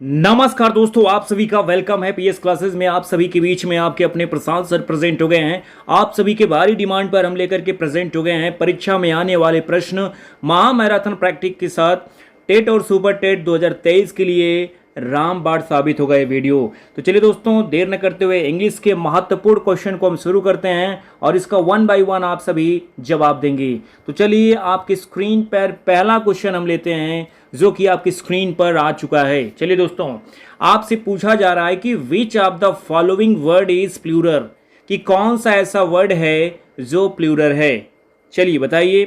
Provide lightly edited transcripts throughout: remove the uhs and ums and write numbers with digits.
नमस्कार दोस्तों, आप सभी का वेलकम है पीएस क्लासेस में। आप सभी के बीच में आपके अपने प्रशांत सर प्रेजेंट हो गए हैं। आप सभी के भारी डिमांड पर हम लेकर के प्रेजेंट हो गए हैं परीक्षा में आने वाले प्रश्न महा मैराथन प्रैक्टिस के साथ टेट और सुपर टेट 2023 के लिए रामबाण साबित होगा ये वीडियो। तो चलिए दोस्तों, देर न करते हुए इंग्लिश के महत्वपूर्ण क्वेश्चन को हम शुरू करते हैं और इसका 1 बाय 1 आप सभी जवाब देंगे। तो चलिए, आपकी स्क्रीन पर पहला क्वेश्चन हम लेते हैं जो कि आपकी स्क्रीन पर आ चुका है। चलिए दोस्तों, आपसे पूछा जा रहा है कि which of the following word is plural, कि कौन सा ऐसा वर्ड है जो प्लूरल है। चलिए बताइए।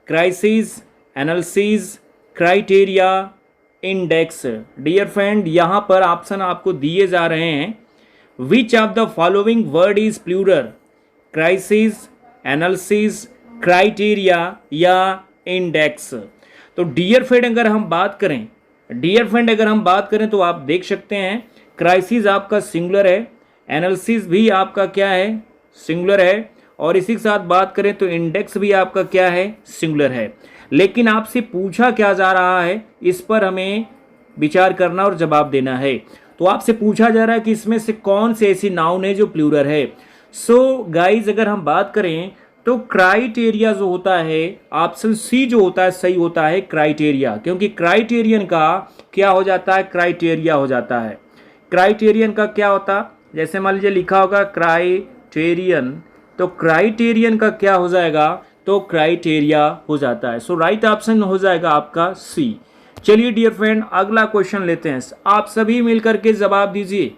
Crisis, analysis, criteria, index. Dear friend, यहाँ पर ऑप्शन आपको दिए जा रहे हैं। Which of the following word is plural, crisis, analysis, criteria या इंडेक्स। तो डियर फ्रेंड अगर हम बात करें तो आप देख सकते हैं क्राइसिस आपका सिंगुलर है, एनालिसिस भी आपका क्या है, सिंगुलर है, और इसी के साथ बात करें तो इंडेक्स भी आपका क्या है, सिंगुलर है। लेकिन आपसे पूछा क्या जा रहा है, इस पर हमें विचार करना और जवाब देना है। तो आपसे पूछा जा रहा है कि इसमें से कौन सी ऐसी नाउन है जो प्लूरल है। सो गाइज, अगर हम बात करें तो क्राइटेरिया जो होता है, ऑप्शन सी जो होता है सही होता है, क्राइटेरिया। क्योंकि क्राइटेरियन का क्या हो जाता है, क्राइटेरिया हो जाता है। क्राइटेरियन का क्या होता, जैसे मान लीजिए लिखा होगा क्राइटेरियन, तो क्राइटेरियन का क्या हो जाएगा, तो क्राइटेरिया हो जाता है। सो राइट ऑप्शन हो जाएगा आपका सी। चलिए डियर फ्रेंड, अगला क्वेश्चन लेते हैं। आप सभी मिलकर के जवाब दीजिए।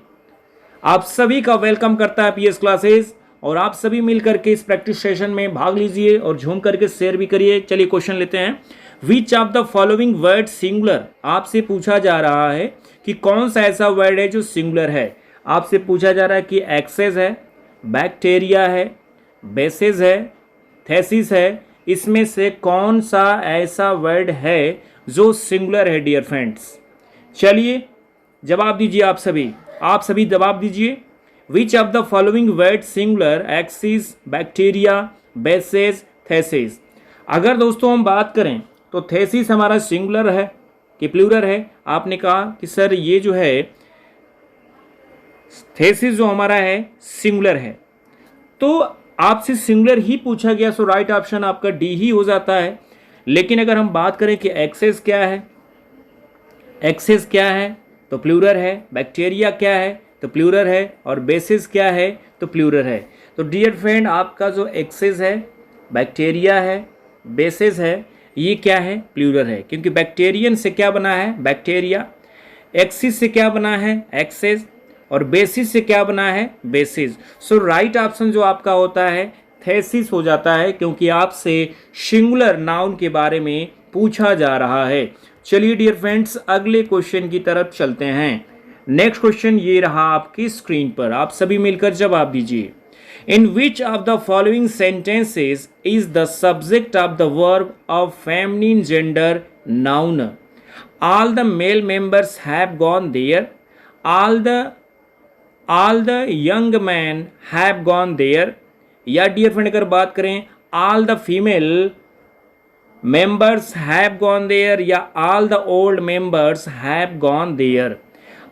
आप सभी का वेलकम करता है पीएस क्लासेस, और आप सभी मिलकर के इस प्रैक्टिस सेशन में भाग लीजिए और झूम करके शेयर भी करिए। चलिए क्वेश्चन लेते हैं। Which of the following word singular, आपसे पूछा जा रहा है कि कौन सा ऐसा वर्ड है जो सिंगुलर है। आपसे पूछा जा रहा है कि एक्सेस है, बैक्टीरिया है, बेसिस है, थेसिस है, इसमें से कौन सा ऐसा वर्ड है जो सिंगुलर है डियर फ्रेंड्स। चलिए जवाब दीजिए। आप सभी जवाब दीजिए। विच of the following word singular, axis, bacteria, basis, thesis. अगर दोस्तों हम बात करें तो थेसिस हमारा सिंगुलर है कि प्लूरल है। आपने कहा कि सर ये जो है थेसिस जो हमारा है सिंगुलर है, तो आपसे सिंगुलर ही पूछा गया, सो राइट ऑप्शन आपका डी ही हो जाता है। लेकिन अगर हम बात करें कि एक्सेस क्या है, एक्सेस क्या है तो प्लूरल है, बैक्टीरिया क्या है तो प्लूरल है, और बेसिस क्या है तो प्लूरल है। तो डियर फ्रेंड, आपका जो एक्सेस है, बैक्टीरिया है, बेसिस है, ये क्या है, प्लूरल है। क्योंकि बैक्टीरियन से क्या बना है, बैक्टीरिया, एक्सिस से क्या बना है, एक्सेस, और बेसिस से क्या बना है, बेसिस। सो राइट ऑप्शन जो आपका होता है थेसिस हो जाता है, क्योंकि आपसे सिंगुलर नाउन के बारे में पूछा जा रहा है। चलिए डियर फ्रेंड्स, अगले क्वेश्चन की तरफ चलते हैं। नेक्स्ट क्वेश्चन ये रहा आपकी स्क्रीन पर, आप सभी मिलकर जवाब दीजिए। In which of the following sentences is the subject of the verb of feminine gender noun. All the male members have gone there, all the young man have gone there, या dear friend अगर बात करें all the female members have gone there, या all the old members have gone there.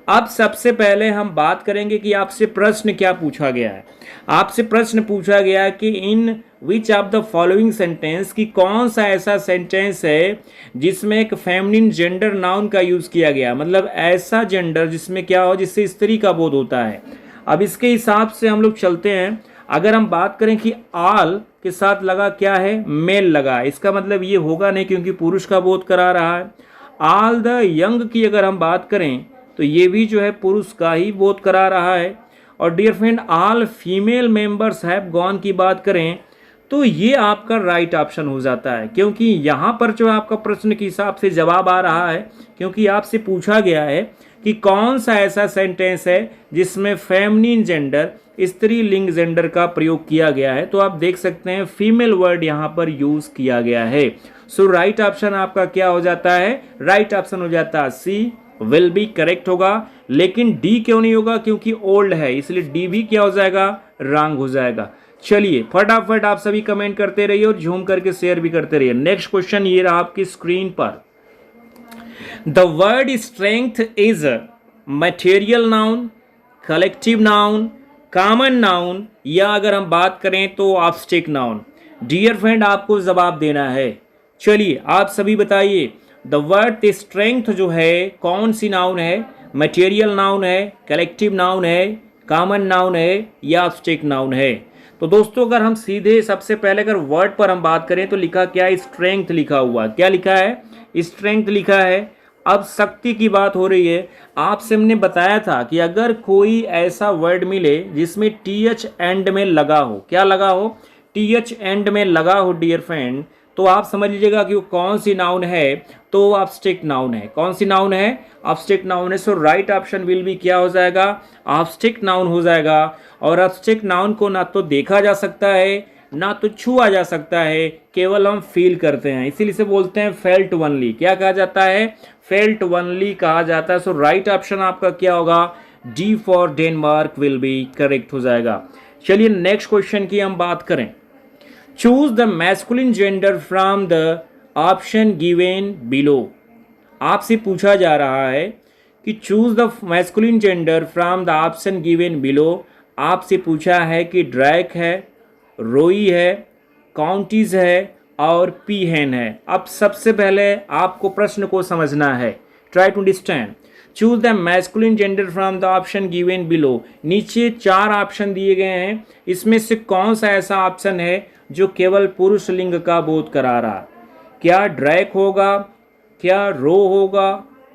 अब सबसे पहले हम बात करेंगे कि आपसे प्रश्न क्या पूछा गया है। आपसे प्रश्न पूछा गया है कि in which of the following sentence, की कौन सा ऐसा सेंटेंस है जिसमें एक फेमिनिन जेंडर नाउन का यूज किया गया, मतलब ऐसा जेंडर जिसमें क्या हो, जिससे स्त्री का बोध होता है। अब इसके हिसाब से हम लोग चलते हैं। अगर हम बात करें कि ऑल के साथ लगा क्या है, मेल लगा, इसका मतलब ये होगा नहीं क्योंकि पुरुष का बोध करा रहा है। ऑल द यंग की अगर हम बात करें तो ये भी जो है पुरुष का ही बोध करा रहा है। और dear friend, all female members have gone की बात करें तो ये आपका राइट ऑप्शन हो जाता है, क्योंकि यहाँ पर जो आपका प्रश्न के हिसाब से जवाब आ रहा है, क्योंकि आपसे पूछा गया है कि कौन सा ऐसा सेंटेंस है जिसमें फेमिनिन जेंडर, स्त्री लिंग जेंडर का प्रयोग किया गया है। तो आप देख सकते हैं फीमेल वर्ड यहाँ पर यूज किया गया है। सो राइट ऑप्शन आपका क्या हो जाता है, राइट ऑप्शन हो जाता है सी, विल बी करेक्ट होगा। लेकिन डी क्यों नहीं होगा, क्योंकि ओल्ड है, इसलिए डी भी क्या हो जाएगा, रॉन्ग हो जाएगा। चलिए फटाफट आप सभी कमेंट करते रहिए और झूम करके शेयर भी करते रहिए। नेक्स्ट क्वेश्चन ये रहा आपकी स्क्रीन पर। The word strength is material noun, collective noun, common noun, या अगर हम बात करें तो ऑब्स्टेक नाउन? डियर फ्रेंड, आपको जवाब देना है। चलिए आप सभी बताइए, द वर्ड स्ट्रेंथ जो है कौन सी नाउन है? मटेरियल नाउन है, कलेक्टिव नाउन है, कॉमन नाउन है, या ऑब्स्टेक नाउन है? तो दोस्तों अगर हम सीधे सबसे पहले अगर वर्ड पर हम बात करें तो लिखा क्या है? स्ट्रेंथ लिखा हुआ। क्या लिखा है? स्ट्रेंथ लिखा है। अब शक्ति की बात हो रही है। आपसे हमने बताया था कि अगर कोई ऐसा वर्ड मिले जिसमें टीएच एंड में लगा हो, क्या लगा हो? टीएच एंड में लगा हो डियर फ्रेंड, तो आप समझ लीजिएगा कि वो कौन सी नाउन है। तो वो ऑब्स्टेक नाउन है। कौन सी नाउन है? ऑब्स्टेक नाउन है। So right option will be क्या हो जाएगा? ऑब्स्टेक नाउन हो जाएगा। और ऑब्स्टेक नाउन को ना तो देखा जा सकता है ना तो छुआ जा सकता है, केवल हम फील करते हैं, इसीलिए से बोलते हैं फेल्ट ओनली। क्या कहा जाता है? फेल्ट ओनली कहा जाता है। सो राइट ऑप्शन आपका क्या होगा? D for Denmark will be correct हो जाएगा। चलिए नेक्स्ट क्वेश्चन की हम बात करें। Choose the masculine gender from the option given below. आपसे पूछा जा रहा है कि choose the masculine gender from the option given below. आपसे पूछा है कि ड्रैक है, रोई है, काउंटीज है और पीहेन है। अब सबसे पहले आपको प्रश्न को समझना है। Try to understand. Choose the masculine gender from the option given below. नीचे 4 ऑप्शन दिए गए हैं, इसमें से कौन सा ऐसा ऑप्शन है जो केवल पुरुष लिंग का बोध करा रहा? क्या ड्रैक होगा, क्या रो होगा,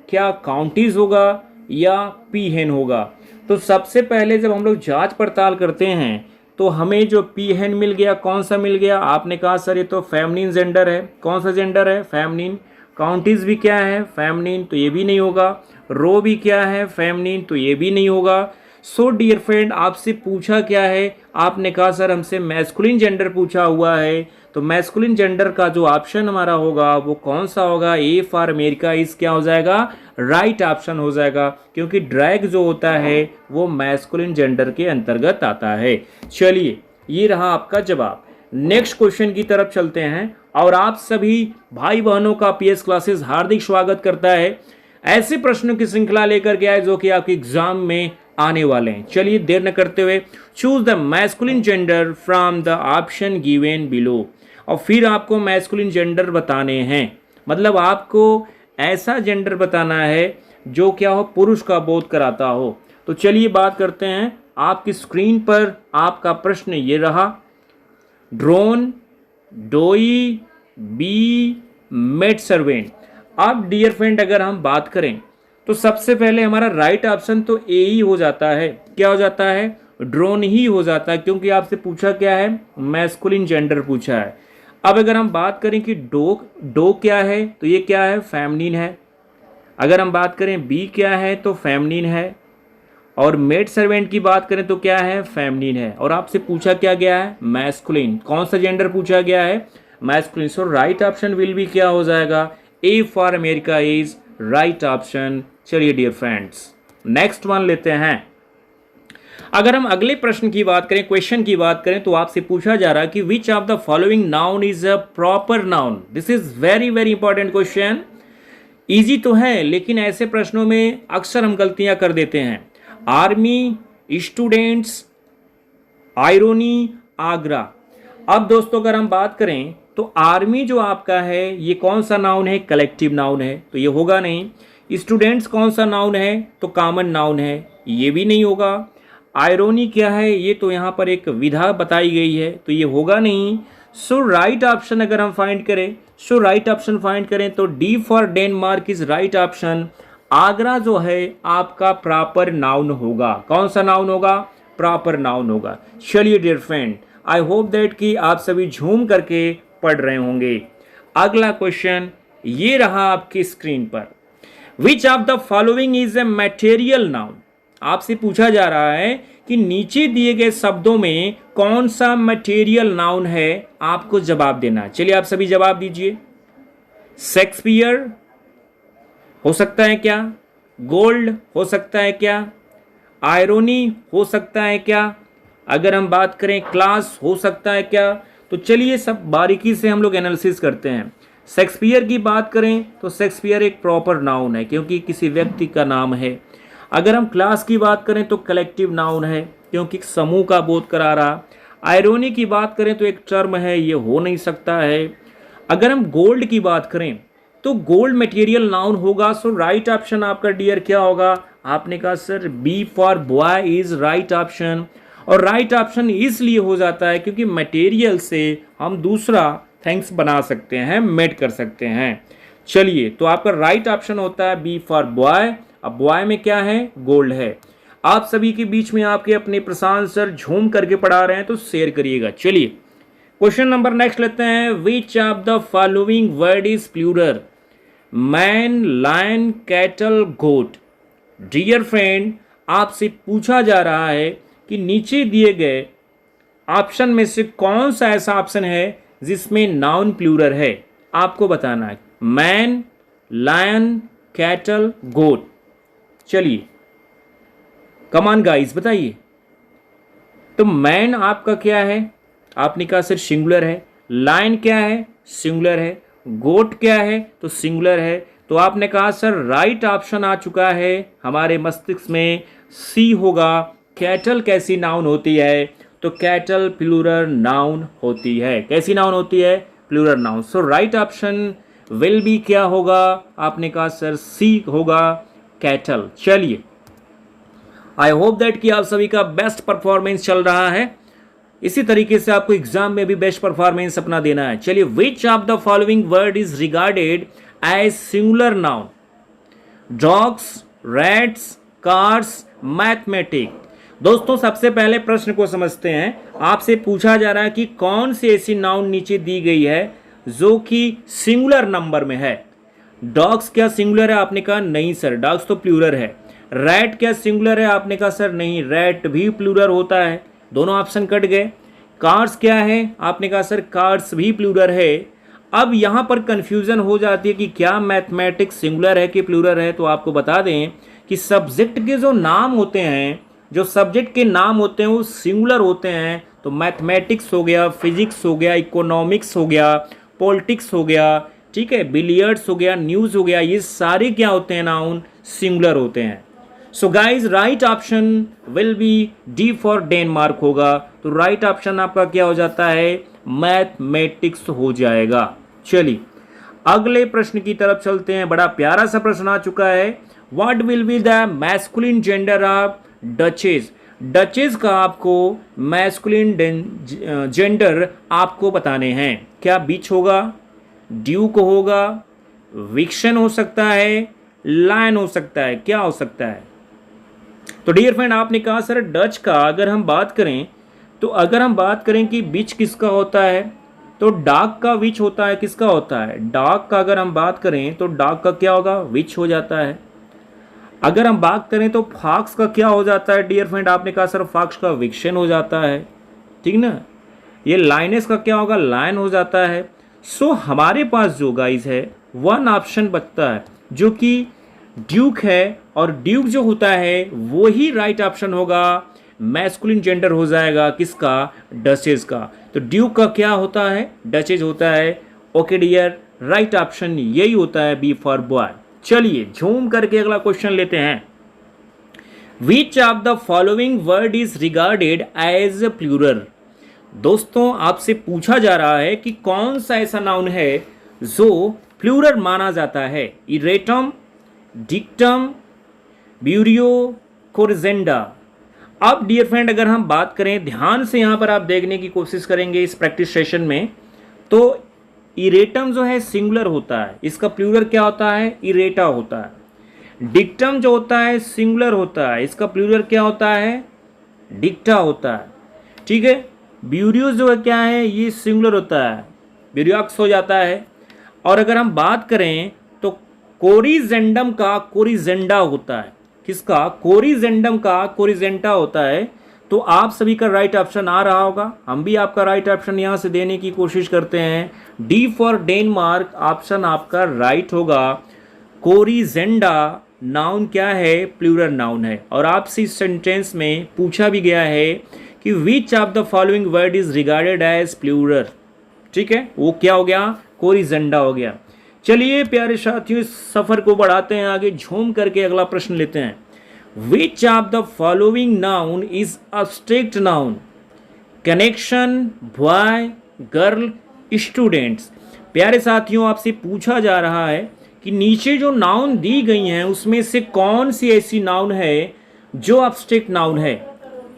क्या काउंटीज होगा, या पीहेन होगा? तो सबसे पहले जब हम लोग जांच पड़ताल करते हैं तो हमें जो पीहेन मिल गया, कौन सा मिल गया? आपने कहा सर ये तो फेमनिन जेंडर है। कौन सा जेंडर है? फेमनिन। काउंटीज भी क्या है? फेमनिन, तो ये भी नहीं होगा। रो भी क्या है? फेमनिन, तो ये भी नहीं होगा। सो डियर फ्रेंड, आपसे पूछा क्या है? आपने कहा सर हमसे मैस्कुलिन जेंडर पूछा हुआ है, तो मैस्कुलिन जेंडर का जो ऑप्शन हमारा होगा वो कौन सा होगा? ए फॉर अमेरिका इस क्या हो जाएगा? राइट ऑप्शन हो जाएगा, क्योंकि ड्रैग जो होता है वो मैस्कुलिन जेंडर के अंतर्गत आता है। चलिए ये रहा आपका जवाब। नेक्स्ट क्वेश्चन की तरफ चलते हैं और आप सभी भाई बहनों का पीएस क्लासेस हार्दिक स्वागत करता है। ऐसे प्रश्नों की श्रृंखला लेकर के आए जो कि आपके एग्जाम में आने वाले हैं। चलिए देर न करते हुए, choose the masculine gender from the option given below. और फिर आपको मैस्कुलिन जेंडर बताने हैं, मतलब आपको ऐसा जेंडर बताना है जो क्या हो? पुरुष का बोध कराता हो। तो चलिए बात करते हैं। आपकी स्क्रीन पर आपका प्रश्न ये रहा। Drone, doe, bee, maid servant. अब डियर फ्रेंड अगर हम बात करें तो सबसे पहले हमारा राइट ऑप्शन तो ए ही हो जाता है। क्या हो जाता है? ड्रोन ही हो जाता है, क्योंकि आपसे पूछा क्या है? मैस्कुलिन जेंडर पूछा है। अब अगर हम बात करें कि डो क्या है, तो ये क्या है? फेमनिन है। अगर हम बात करें बी क्या है, तो फेमनिन है। और मेड सर्वेंट की बात करें तो क्या है? फेमनिन है। और आपसे पूछा क्या गया है? मैस्कुलिन। कौन सा जेंडर पूछा गया है? Masculine. So right option will भी क्या हो जाएगा? A for America is right option. चलिए डियर फ्रेंड्स नेक्स्ट वन लेते हैं। अगर हम अगले प्रश्न की बात करें, क्वेश्चन की बात करें, तो आपसे पूछा जा रहा है कि which of the following noun is a proper noun. This is very very important question. Easy तो है लेकिन ऐसे प्रश्नों में अक्सर हम गलतियां कर देते हैं। Army, students, irony, Agra. अब दोस्तों अगर हम बात करें तो आर्मी जो आपका है ये कौन सा नाउन है? कलेक्टिव नाउन है, तो ये होगा नहीं। स्टूडेंट्स कौन सा नाउन है? तो कॉमन नाउन है, ये भी नहीं होगा। आयरोनी क्या है? ये तो यहाँ पर एक विधा बताई गई है, तो ये होगा नहीं। सो राइट ऑप्शन अगर हम फाइंड करें, तो D for Denmark is right option. Agra जो है आपका प्रॉपर नाउन होगा। कौन सा नाउन होगा? प्रॉपर नाउन होगा। चलिए dear friend, I hope that कि आप सभी झूम करके पढ़ रहे होंगे। अगला क्वेश्चन ये रहा आपकी स्क्रीन पर। विच of the following is a material noun. आपसे पूछा जा रहा है कि नीचे दिए गए शब्दों में कौन सा मटेरियल नाउन है, आपको जवाब देना। चलिए आप सभी जवाब दीजिए। शेक्सपियर हो सकता है क्या? गोल्ड हो सकता है क्या? आयरोनी हो सकता है क्या? अगर हम बात करें क्लास हो सकता है क्या? तो चलिए सब बारीकी से हम लोग एनालिसिस करते हैं। शेक्सपियर की बात करें तो शेक्सपियर एक प्रॉपर नाउन है, क्योंकि किसी व्यक्ति का नाम है। अगर हम क्लास की बात करें तो कलेक्टिव नाउन है, क्योंकि समूह का बोध करा रहा। आयरोनी की बात करें तो एक टर्म है, ये हो नहीं सकता है। अगर हम गोल्ड की बात करें तो गोल्ड मटेरियल नाउन होगा। सो राइट ऑप्शन आपका डियर क्या होगा? आपने कहा sir B for boy is right option. और राइट ऑप्शन इसलिए हो जाता है क्योंकि मटेरियल से हम दूसरा थिंग्स बना सकते हैं, मेड कर सकते हैं। चलिए, तो आपका राइट ऑप्शन होता है बी फॉर बॉय। अब बॉय में क्या है? गोल्ड है। आप सभी के बीच में आपके अपने प्रशांत सर झूम करके पढ़ा रहे हैं, तो शेयर करिएगा। चलिए, क्वेश्चन नंबर नेक्स्ट लेते हैं। Which of the following word is plural? Man, lion, cattle, goat. Dear friend, आपसे पूछा जा रहा है कि नीचे दिए गए ऑप्शन में से कौन सा ऐसा ऑप्शन है जिसमें नाउन प्लूरल है? आपको बताना है। मैन, लायन, कैटल, गोट। चलिए, कमान गाइस बताइए। तो मैन आपका क्या है? आपने कहा सर सिंगुलर है। लायन क्या है? सिंगुलर है। गोट क्या है? तो सिंगुलर है। तो आपने कहा सर राइट ऑप्शन आ चुका है हमारे मस्तिष्क में, सी होगा। कैटल कैसी नाउन होती है? तो कैटल प्लूरल नाउन होती है। कैसी नाउन होती है? Plural noun. So right option will be क्या होगा? आपने कहा सर सी होगा, कैटल। चलिए, आई होप दैट कि आप सभी का बेस्ट परफॉर्मेंस चल रहा है। इसी तरीके से आपको एग्जाम में भी बेस्ट परफॉर्मेंस अपना देना है। चलिए, which of the following word is regarded as singular noun? Dogs, rats, cars, mathematic. दोस्तों, सबसे पहले प्रश्न को समझते हैं। आपसे पूछा जा रहा है कि कौन सी ऐसी नाउन नीचे दी गई है जो कि सिंगुलर नंबर में है। डॉग्स क्या सिंगुलर है? आपने कहा नहीं सर, डॉग्स तो प्लूरल है। रैट क्या सिंगुलर है? आपने कहा सर नहीं, रैट भी प्लूरल होता है। दोनों ऑप्शन कट गए। कार्स क्या है? आपने कहा सर कार्स भी प्लूरल है। अब यहाँ पर कंफ्यूजन हो जाती है कि क्या मैथमेटिक्स सिंगुलर है कि प्लूरल है। तो आपको बता दें कि सब्जेक्ट के जो नाम होते हैं, जो सब्जेक्ट के नाम होते हैं वो सिंगुलर होते हैं। तो मैथमेटिक्स हो गया, फिजिक्स हो गया, इकोनॉमिक्स हो गया, पॉलिटिक्स हो गया, ठीक है, बिलियर्ड्स हो गया, न्यूज़ हो गया, ये सारे क्या होते हैं? नाउन सिंगुलर होते हैं। So guys, right option will B D for Denmark होगा। तो राइट ऑप्शन आपका क्या हो जाता है? मैथमेटिक्स हो जाएगा। चलिए, अगले प्रश्न की तरफ चलते हैं। बड़ा प्यारा सा प्रश्न आ चुका है। What will be the masculine gender of duchess? Duchess का आपको मैस्कुलिन जेंडर आपको बताने हैं। क्या बीच होगा, ड्यूक होगा, विक्शन हो सकता है, लायन हो सकता है, क्या हो सकता है? तो डियर फ्रेंड, आपने कहा सर डच का अगर हम बात करें तो अगर हम बात करें कि बीच किसका होता है, तो डाक का विच होता है। किसका होता है? डाक का अगर हम बात करें तो डाक का क्या होगा? विच हो जाता है। अगर हम बात करें तो फॉक्स का क्या हो जाता है? डियर फ्रेंड, आपने कहा सर फॉक्स का विक्शन हो जाता है, ठीक ना। ये लाइनेस का क्या होगा? लायन हो जाता है। सो हमारे पास जो गाइस है वन ऑप्शन बचता है जो कि ड्यूक है, और ड्यूक जो होता है वो ही राइट ऑप्शन होगा। मैस्कुलिन जेंडर हो जाएगा किसका? डचेस का। तो ड्यूक का क्या होता है? डचेस होता है। ओके डियर, राइट ऑप्शन यही होता है, बी फॉर बॉय। चलिए, झूम करके अगला क्वेश्चन लेते हैं। Which of the following word is regarded as plural? दोस्तों, आपसे पूछा जा रहा है कि कौन सा ऐसा नाउन है जो प्लूरल माना जाता है? इरेटम, डिक्टम, ब्यूरियो, कोरिजेंडा। अब डियर फ्रेंड, अगर हम बात करें, ध्यान से यहाँ पर आप देखने की कोशिश करेंगे इस प्रैक्टिस सेशन में, तो इरेटम जो है सिंगुलर होता है, इसका प्लूरल क्या होता है? इरेटा होता है। डिक्टम जो होता है सिंगुलर होता है, इसका प्लूरल क्या होता है? डिक्टा होता है, ठीक है। ब्यूरियो जो है क्या है? ये सिंगुलर होता है, ब्यूरियोक्स हो जाता है। और अगर हम बात करें तो कोरिजेंडम का कोरिजेंडा होता है। किसका? कोरिजेंडम का कोरिजेंटा होता है। तो आप सभी का राइट ऑप्शन आ रहा होगा, हम भी आपका राइट ऑप्शन यहाँ से देने की कोशिश करते हैं। डी फॉर डेनमार्क ऑप्शन आपका राइट होगा। कोरिजेंडा नाउन क्या है? प्लूरल नाउन है। और आपसे इस सेंटेंस में पूछा भी गया है कि which of the following word is regarded as plural, ठीक है, वो क्या हो गया? कोरिजेंडा हो गया। चलिए प्यारे साथियों, इस सफर को बढ़ाते हैं आगे, झूम करके अगला प्रश्न लेते हैं। Which of the following noun is abstract noun? Connection, boy, girl, students. प्यारे साथियों, आपसे पूछा जा रहा है कि नीचे जो नाउन दी गई हैं उसमें से कौन सी ऐसी नाउन है जो अब्स्ट्रैक्ट नाउन है।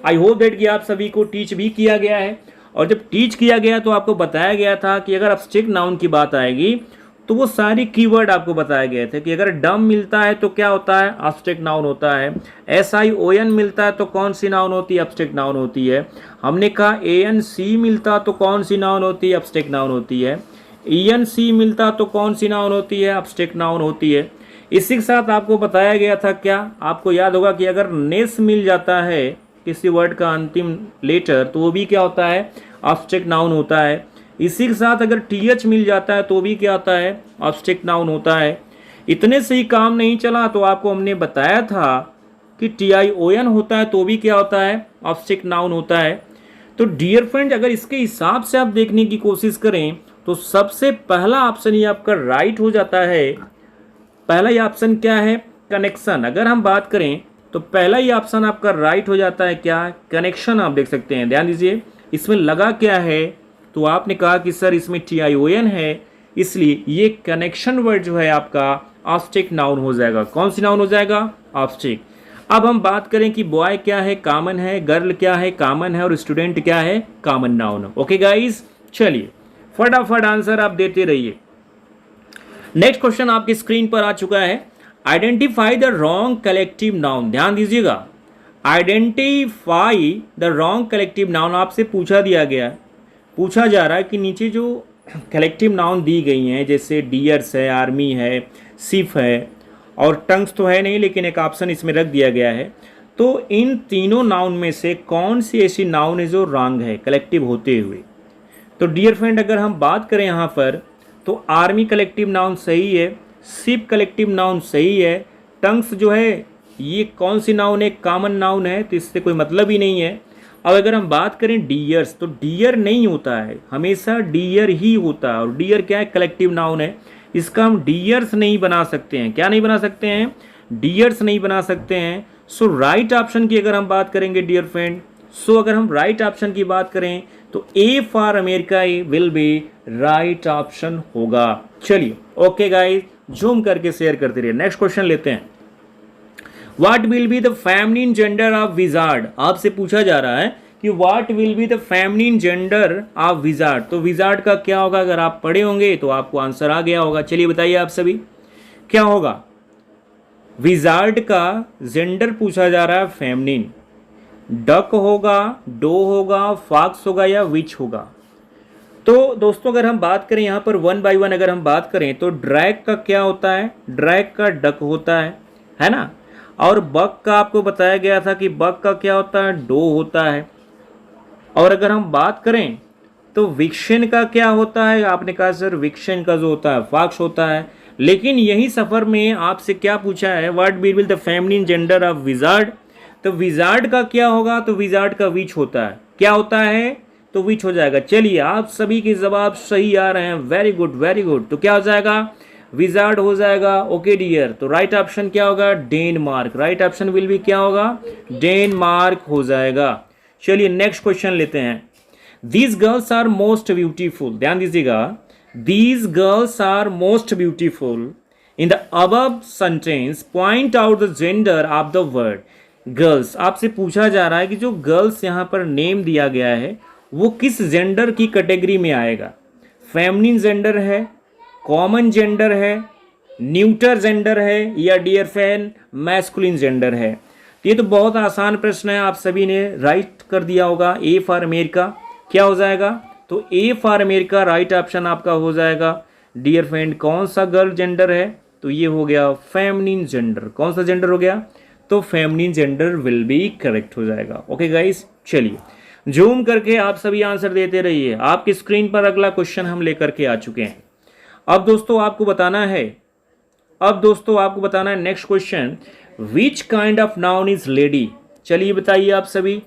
आई होप दैट कि आप सभी को टीच भी किया गया है, और जब टीच किया गया तो आपको बताया गया था कि अगर अब्स्ट्रैक्ट नाउन की बात आएगी तो वो सारी कीवर्ड आपको बताए गए थे कि अगर डम मिलता है तो क्या होता है, अब्स्ट्रैक्ट नाउन होता है। SION मिलता है तो कौन सी नाउन होती है, अब्स्ट्रैक्ट नाउन होती है। हमने कहा ANC मिलता तो कौन सी नाउन होती है, अब्स्ट्रैक्ट नाउन होती है। ENC मिलता तो कौन सी नाउन होती है, अब्स्ट्रैक्ट नाउन होती है। इसी के साथ आपको बताया गया था, क्या आपको याद होगा कि अगर नेस मिल जाता है किसी वर्ड का अंतिम लेटर तो वो भी क्या होता है, अब्स्ट्रैक्ट नाउन होता है। इसी के साथ अगर TH मिल जाता है तो भी क्या होता है, अब्स्ट्रैक्ट नाउन होता है। इतने से ही काम नहीं चला तो आपको हमने बताया था कि TION होता है तो भी क्या होता है, अब्स्ट्रैक्ट नाउन होता है। तो डियर फ्रेंड, अगर इसके हिसाब से आप देखने की कोशिश करें तो सबसे पहला ऑप्शन ही आपका राइट हो जाता है। पहला ही ऑप्शन क्या है, कनेक्शन। अगर हम बात करें तो पहला ही ऑप्शन आपका राइट हो जाता है, क्या, कनेक्शन। आप देख सकते हैं, ध्यान दीजिए इसमें लगा क्या है, तो आपने कहा कि सर इसमें TION है, इसलिए ये कनेक्शन वर्ड जो है आपका अब्स्ट्रैक्ट नाउन हो जाएगा। कौन सी नाउन हो जाएगा, अब्स्ट्रैक्ट। अब हम बात करें कि बॉय क्या है, कॉमन है, गर्ल क्या है, कॉमन है, और स्टूडेंट क्या है, कॉमन नाउन। ओके गाइस, चलिए फटाफट आंसर आप देते रहिए। नेक्स्ट क्वेश्चन आपकी स्क्रीन पर आ चुका है। Identify the wrong collective noun. ध्यान दीजिएगा, identify the wrong collective noun आपसे पूछा दिया गया है, पूछा जा रहा है कि नीचे जो कलेक्टिव नाउन दी गई हैं जैसे डियर्स है, आर्मी है, सिफ है, और टंग्स तो है नहीं लेकिन एक ऑप्शन इसमें रख दिया गया है, तो इन तीनों नाउन में से कौन सी ऐसी नाउन है जो रॉन्ग है कलेक्टिव होते हुए। तो डियर फ्रेंड, अगर हम बात करें यहाँ पर तो आर्मी कलेक्टिव नाउन सही है, सिप कलेक्टिव नाउन सही है, टंग्स जो है ये कौन सी नाउन है, कॉमन नाउन है, तो इससे कोई मतलब ही नहीं है। अब अगर हम बात करें डियर्स तो डियर नहीं होता है, हमेशा डियर ही होता है, और डियर क्या है, कलेक्टिव नाउन है, इसका हम डियर्स नहीं बना सकते हैं। क्या नहीं बना सकते हैं, डियर्स नहीं बना सकते हैं। सो राइट ऑप्शन की अगर हम बात करेंगे डियर फ्रेंड, सो अगर हम राइट ऑप्शन की बात करें तो A for America will be right option होगा। चलिए ओके गाइस, जूम करके शेयर करते रहिए। नेक्स्ट क्वेश्चन लेते हैं। What will be the feminine gender of wizard. आपसे पूछा जा रहा है कि what will be the feminine gender of wizard. तो विजार्ड का क्या होगा, अगर आप पढ़े होंगे तो आपको आंसर आ गया होगा। चलिए बताइए आप सभी क्या होगा। विजार्ड का जेंडर पूछा जा रहा है फेमिनिन। डक होगा, डो होगा, फॉक्स होगा या विच होगा। तो दोस्तों अगर हम बात करें यहाँ पर 1 by 1 अगर हम बात करें तो ड्रैग का क्या होता है, ड्रैग का डक होता है ना। और बक का आपको बताया गया था कि बक का क्या होता है, डो होता है। और अगर हम बात करें तो विक्शन का क्या होता है, आपने कहा सर विक्शन का जो होता है फॉक्स होता है। लेकिन यही सफ़र में आपसे क्या पूछा है, what will the feminine gender of wizard. तो विजार्ड का क्या होगा, तो विजार्ड का विच होता है। क्या होता है, तो विच हो जाएगा। चलिए आप सभी के जवाब सही आ रहे हैं, वेरी गुड वेरी गुड। तो क्या हो जाएगा, विजार्ड हो जाएगा। ओके डियर, तो राइट ऑप्शन क्या होगा, डेनमार्क। राइट ऑप्शन विल भी क्या होगा, डेनमार्क हो जाएगा। चलिए नेक्स्ट क्वेश्चन लेते हैं। These girls are most beautiful. ध्यान दीजिएगा, these girls are most beautiful in the above sentence point out the gender of the word girls. आपसे पूछा जा रहा है कि जो गर्ल्स यहाँ पर नेम दिया गया है वो किस जेंडर की कैटेगरी में आएगा। फेमिनिन जेंडर है, कॉमन जेंडर है, न्यूटर जेंडर है, या डियर फ्रेंड मैस्कुलिन जेंडर है। ये तो बहुत आसान प्रश्न है, आप सभी ने राइट कर दिया होगा। ए फॉर अमेरिका क्या हो जाएगा, तो A for America right option आपका हो जाएगा। डियर फ्रेंड कौन सा गर्ल जेंडर है, तो ये हो गया फेमिनिन जेंडर। कौन सा जेंडर हो गया, तो feminine gender will be correct हो जाएगा। ओके गाइस, चलिए जूम करके आप सभी आंसर देते रहिए। आपकी स्क्रीन पर अगला क्वेश्चन हम लेकर के आ चुके हैं। अब दोस्तों आपको बताना है, next question, which kind of noun is lady. चलिए बताइए आप सभी,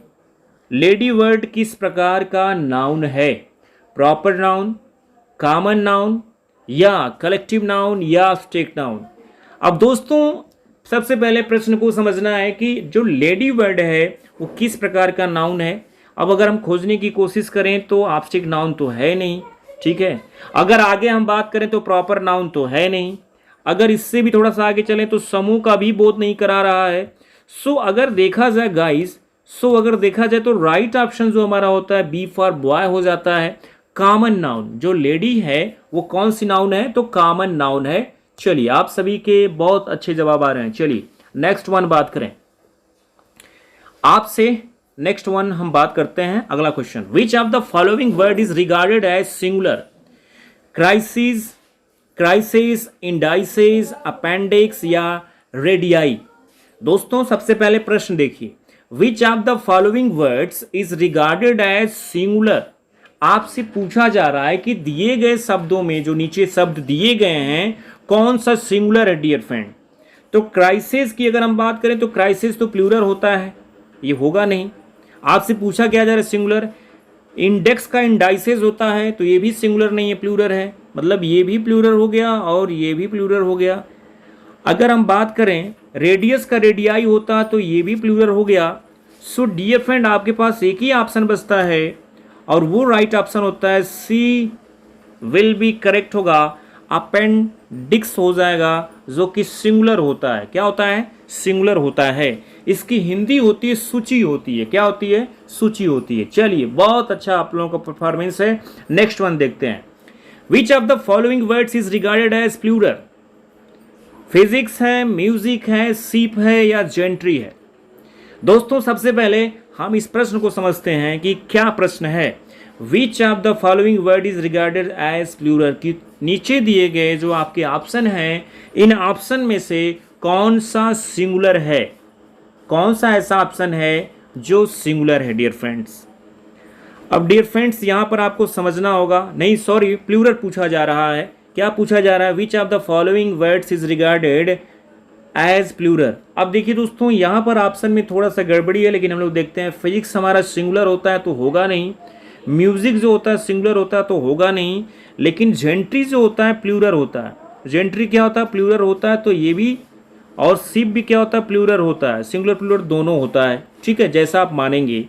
लेडी वर्ड किस प्रकार का नाउन है, प्रॉपर नाउन, कॉमन नाउन, या कलेक्टिव नाउन, या एब्स्ट्रैक्ट नाउन। अब दोस्तों सबसे पहले प्रश्न को समझना है कि जो लेडी वर्ड है वो किस प्रकार का नाउन है। अब अगर हम खोजने की कोशिश करें तो ऑब्जेक्ट नाउन तो है नहीं, ठीक है। अगर आगे हम बात करें तो प्रॉपर नाउन तो है नहीं। अगर इससे भी थोड़ा सा आगे चलें तो समूह का भी बोध नहीं करा रहा है। सो अगर देखा जाए गाइस, अगर देखा जाए तो राइट ऑप्शन जो हमारा होता है बी फॉर बॉय हो जाता है। कॉमन नाउन जो लेडी है वो कौन सी नाउन है, तो कॉमन नाउन है। चलिए आप सभी के बहुत अच्छे जवाब आ रहे हैं। चलिए नेक्स्ट वन बात करें आपसे। नेक्स्ट वन हम बात करते हैं अगला question. Which of the following word is regarded as singular? Crisis, crisis, indices, appendix या रेडियाई। दोस्तों सबसे पहले प्रश्न देखिए, which of the following words is regarded as singular. आपसे पूछा जा रहा है कि दिए गए शब्दों में जो नीचे शब्द दिए गए हैं कौन सा सिंगुलर है डियर फ्रेंड। तो क्राइसिस की अगर हम बात करें तो क्राइसिस तो प्लूरल होता है, ये होगा नहीं। आपसे पूछा क्या जा रहा है सिंगुलर। इंडेक्स का इंडाइसेस होता है तो ये भी सिंगुलर नहीं है, प्लूरल है, मतलब ये भी प्लूरल हो गया और ये भी प्लूरल हो गया। अगर हम बात करें रेडियस का रेडियाई होता तो ये भी प्लूरल हो गया। सो डियर फ्रेंड आपके पास एक ही ऑप्शन बचता है और वो राइट ऑप्शन होता है सी विल बी करेक्ट होगा। अपेंडिक्स हो जाएगा जो कि सिंगुलर होता है। क्या होता है, सिंगुलर होता है। इसकी हिंदी होती है सूची होती है। क्या होती है, सूची होती है। चलिए बहुत अच्छा आप लोगों का परफॉर्मेंस है। नेक्स्ट वन देखते हैं। Which of the following words is regarded as plural? Physics है, म्यूजिक है, सीप है या जेंट्री है। दोस्तों सबसे पहले हम इस प्रश्न को समझते हैं कि क्या प्रश्न है। Which of the following word is regarded as plural की नीचे दिए गए जो आपके ऑप्शन हैं इन ऑप्शन में से कौन सा सिंगुलर है, कौन सा ऐसा ऑप्शन है जो सिंगुलर है डियर फ्रेंड्स। अब डियर फ्रेंड्स यहां पर आपको समझना होगा, नहीं सॉरी प्लूरल पूछा जा रहा है। क्या पूछा जा रहा है, which of the following words is regarded as plural. अब देखिए दोस्तों यहां पर ऑप्शन में थोड़ा सा गड़बड़ी है, लेकिन हम लोग देखते हैं। फिजिक्स हमारा सिंगुलर होता है तो होगा नहीं, म्यूजिक जो होता है सिंगुलर होता है तो होगा नहीं, लेकिन जेंट्री जो होता है प्लूरल होता है। जेंट्री क्या होता है, प्लूरल होता है, तो ये भी, और सिप भी क्या होता है, प्लूरल होता है। सिंगुलर प्लूरल दोनों होता है, ठीक है, जैसा आप मानेंगे।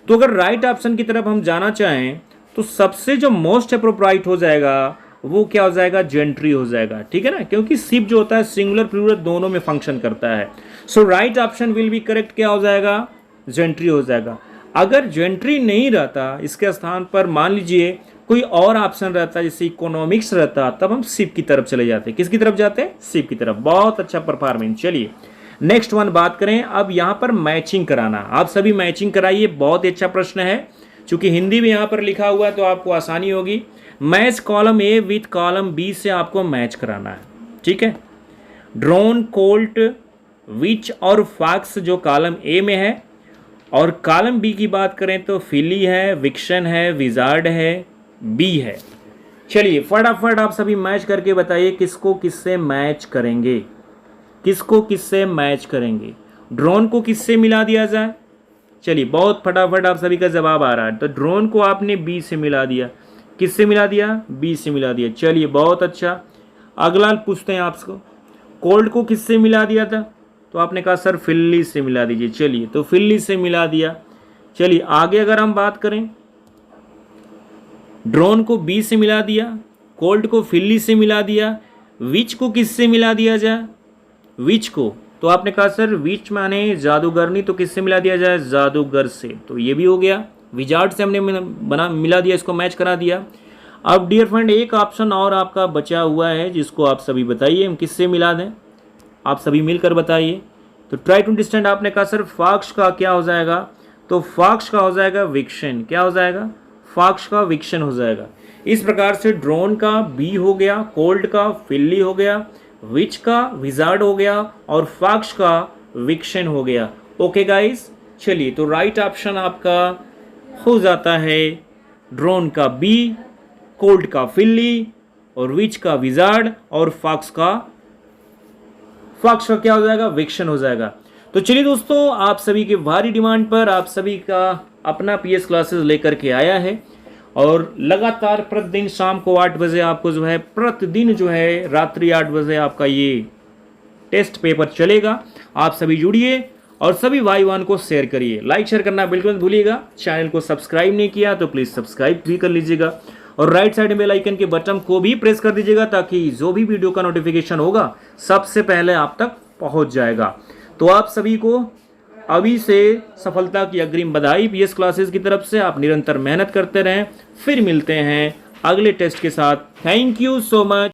तो अगर राइट ऑप्शन की तरफ हम जाना चाहें तो सबसे जो मोस्ट अप्रोप्राइट हो जाएगा वो क्या हो जाएगा, जेंट्री हो जाएगा, ठीक है ना, क्योंकि सिप जो होता है सिंगुलर प्लूरल दोनों में फंक्शन करता है। So right option will be correct, क्या हो जाएगा, जेंट्री हो जाएगा। अगर जेंट्री नहीं रहता, इसके स्थान पर मान लीजिए कोई और ऑप्शन रहता जैसे इकोनॉमिक्स रहता, तब हम सिप की तरफ चले जाते। किसकी तरफ जाते, सिप की तरफ। बहुत अच्छा परफॉर्मेंस। चलिए नेक्स्ट वन बात करें। अब यहाँ पर मैचिंग कराना, आप सभी मैचिंग कराइए। बहुत ही अच्छा प्रश्न है, चूंकि हिंदी में यहाँ पर लिखा हुआ है तो आपको आसानी होगी। Match column A with column B से आपको मैच कराना है, ठीक है। ड्रोन, कोल्ट, विच और फॉक्स जो कॉलम ए में है, और कॉलम बी की बात करें तो फिली है, विक्शन है, विजार्ड है, बी है। चलिए फटाफट आप सभी मैच करके बताइए किसको किससे मैच करेंगे, किसको किससे मैच करेंगे। ड्रोन को किससे मिला दिया जाए, चलिए बहुत फटाफट आप सभी का जवाब आ रहा है। तो ड्रोन को आपने बी से मिला दिया, किससे मिला दिया, बी से मिला दिया। चलिए बहुत अच्छा। अगला पूछते हैं आपको, कोल्ड को किससे मिला दिया था, तो आपने कहा सर फिल्ली से मिला दीजिए। चलिए तो फिल्ली से मिला दिया। चलिए आगे अगर हम बात करें, ड्रोन को बी से मिला दिया, कोल्ड को फिल्ली से मिला दिया, विच को किससे मिला दिया जाए, विच को, तो आपने कहा सर विच माने जादूगरनी, तो किससे मिला दिया जाए, जादूगर से, तो ये भी हो गया। विजार्ड से हमने मिला दिया, इसको मैच करा दिया। अब डियर फ्रेंड एक ऑप्शन और आपका बचा हुआ है जिसको आप सभी बताइए हम किससे मिला दें, आप सभी मिलकर बताइए। तो ट्राई टू अंडरस्टैंड। आपने कहा सर फॉक्स का क्या हो जाएगा, तो फॉक्स का हो जाएगा विक्शन। क्या हो जाएगा, फॉक्स का विक्शन हो जाएगा। इस प्रकार से ड्रोन का बी हो गया, कोल्ड का फिल्ली हो गया, विच का विजार्ड हो गया और फॉक्स का विक्शन हो गया। ओके गाइस, चलिए तो राइट ऑप्शन आपका हो जाता है ड्रोन का बी, कोल्ड का फिल्ली और विच का विजार्ड और फॉक्स का क्या हो जाएगा, विक्शन हो जाएगा। तो चलिए दोस्तों आप सभी के भारी डिमांड पर आप सभी का अपना पीएस क्लासेस लेकर के आया है और लगातार प्रतिदिन शाम को 8 बजे आपको जो है, प्रतिदिन जो है रात्रि 8 बजे आपका ये टेस्ट पेपर चलेगा। आप सभी जुड़िए और सभी भाई बहन को शेयर करिए। लाइक शेयर करना बिल्कुल मत भूलिएगा। चैनल को सब्सक्राइब नहीं किया तो प्लीज़ सब्सक्राइब भी कर लीजिएगा और राइट साइड बेल आइकन के बटन को भी प्रेस कर दीजिएगा ताकि जो भी वीडियो का नोटिफिकेशन होगा सबसे पहले आप तक पहुंच जाएगा। तो आप सभी को अभी से सफलता की अग्रिम बधाई पीएस क्लासेस की तरफ से। आप निरंतर मेहनत करते रहें। फिर मिलते हैं अगले टेस्ट के साथ। Thank you so much.